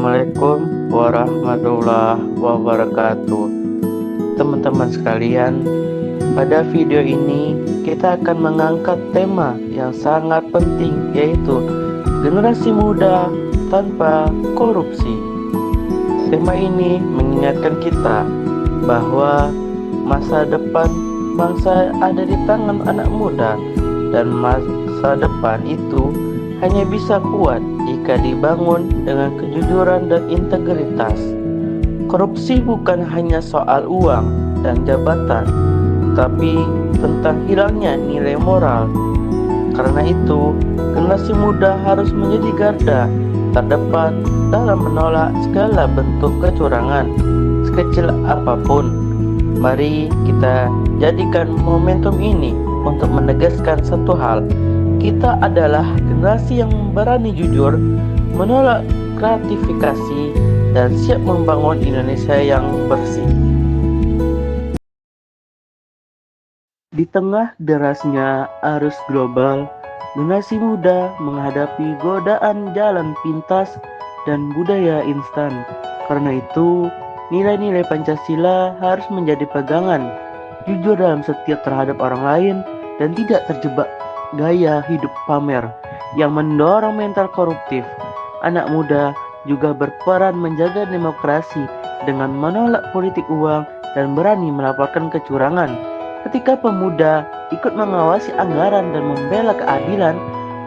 Assalamualaikum warahmatullahi wabarakatuh. Teman-teman sekalian, pada video ini kita akan mengangkat tema yang sangat penting, yaitu generasi muda tanpa korupsi. Tema ini mengingatkan kita bahwa masa depan bangsa ada di tangan anak muda, dan masa depan itu hanya bisa kuat jika dibangun dengan kejujuran dan integritas. Korupsi bukan hanya soal uang dan jabatan, tapi tentang hilangnya nilai moral. Karena itu, generasi muda harus menjadi garda terdepan dalam menolak segala bentuk kecurangan, sekecil apapun. Mari kita jadikan momentum ini untuk menegaskan satu hal. Kita adalah generasi yang berani jujur, menolak gratifikasi, dan siap membangun Indonesia yang bersih. Di tengah derasnya arus global, generasi muda menghadapi godaan jalan pintas dan budaya instan. Karena itu, nilai-nilai Pancasila harus menjadi pegangan, jujur dalam setia terhadap orang lain, dan tidak terjebak gaya hidup pamer yang mendorong mental koruptif. Anak muda juga berperan menjaga demokrasi dengan menolak politik uang dan berani melaporkan kecurangan. Ketika pemuda ikut mengawasi anggaran dan membela keadilan,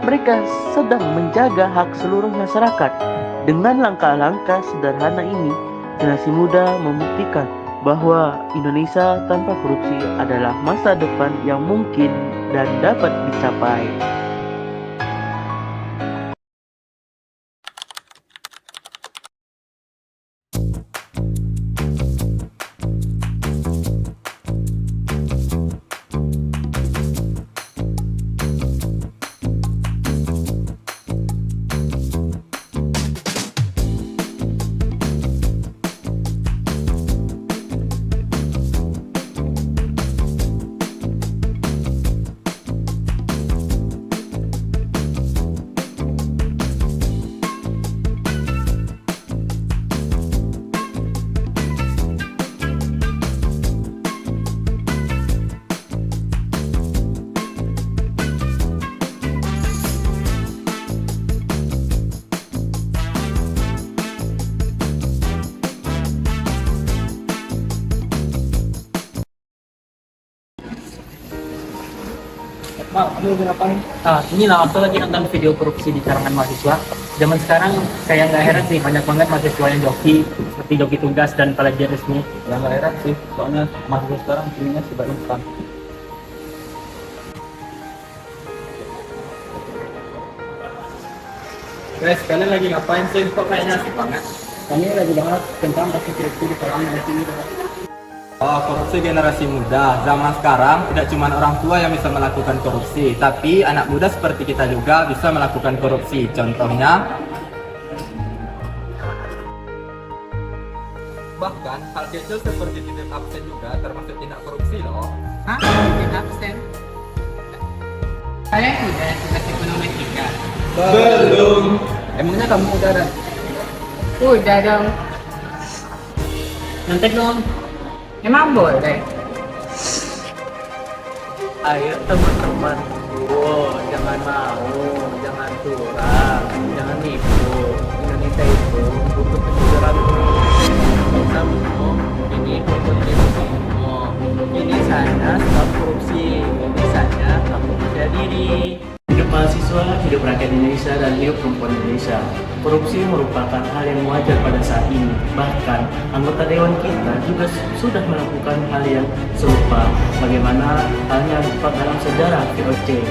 mereka sedang menjaga hak seluruh masyarakat. Dengan langkah-langkah sederhana ini, generasi muda membuktikan bahwa Indonesia tanpa korupsi adalah masa depan yang mungkin dan dapat dicapai. Mak, kamu lagi ngapain? Inilah aku lagi nonton video korupsi di kalangan mahasiswa. Zaman sekarang saya nggak heran sih, banyak banget mahasiswa yang joki, seperti joki tugas dan pelajar resmi. Ya nggak heran sih, soalnya mahasiswa sekarang pilihnya serba instan. Guys, kalian lagi ngapain sih? Kok kayaknya asik banget? Kami lagi bahas tentang kasus korupsi di kalangan mahasiswa. Oh, korupsi generasi muda. Zaman sekarang tidak cuma orang tua yang bisa melakukan korupsi, tapi anak muda seperti kita juga bisa melakukan korupsi. Contohnya, bahkan hal kecil seperti titip absen juga termasuk tindak korupsi loh. Hah? Bikin absen? Saya udah tugas ekonomi 3. Belum. Emangnya kamu udah ada? Udah dong. Nyontek dong. Emang boleh? Ayo teman-teman, jangan mau, jangan curang, jangan nipu. Indonesia itu butuh kejujuran. Kamu ini kontribusimu, ini sana stop korupsi, ini sana kamu percaya diri. Hidup mahasiswa, hidup rakyat Indonesia, dan hidup perempuan Indonesia. Korupsi merupakan hal yang wajar pada saat ini. Bahkan anggota dewan kita juga sudah melakukan hal yang serupa. Bagaimana halnya dalam sejarah VOC.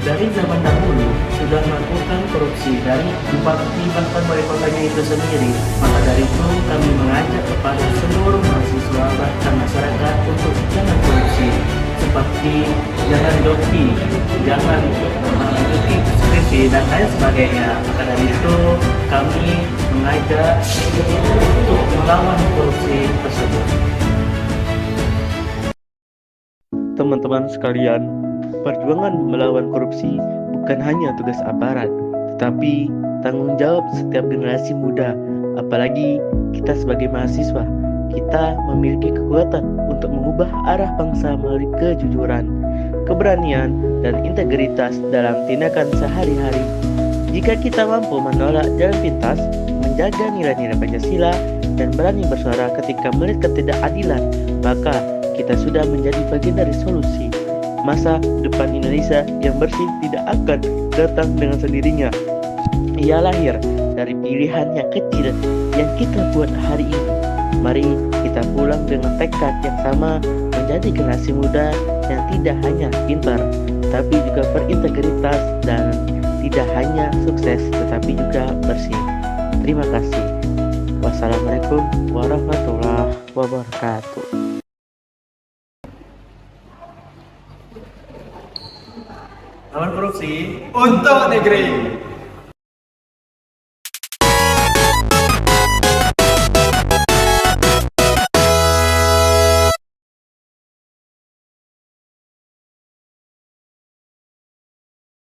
Dari zaman dahulu sudah melakukan korupsi dari bupati bahkan wali kotanya itu sendiri. Maka dari itu kami mengajak kepada seluruh mahasiswa bahkan masyarakat untuk jangan korupsi, seperti jangan joki, jangan joki skripsi dan lain sebagainya. Maka dari itu kami mengajak untuk melawan korupsi tersebut. Teman-teman sekalian, perjuangan melawan korupsi bukan hanya tugas aparat, tetapi tanggung jawab setiap generasi muda, apalagi kita sebagai mahasiswa. Kita memiliki kekuatan untuk mengubah arah bangsa melalui kejujuran, keberanian, dan integritas dalam tindakan sehari-hari. Jika kita mampu menolak jalan pintas, menjaga nilai-nilai Pancasila, dan berani bersuara ketika melihat ketidakadilan, maka kita sudah menjadi bagian dari solusi. Masa depan Indonesia yang bersih tidak akan datang dengan sendirinya. Ia lahir dari pilihan yang kecil yang kita buat hari ini. Mari kita pulang dengan tekad yang sama, menjadi generasi muda yang tidak hanya pintar, tapi juga berintegritas, dan tidak hanya sukses, tetapi juga bersih. Terima kasih. Wassalamualaikum warahmatullahi wabarakatuh. Lawan korupsi untuk negeri.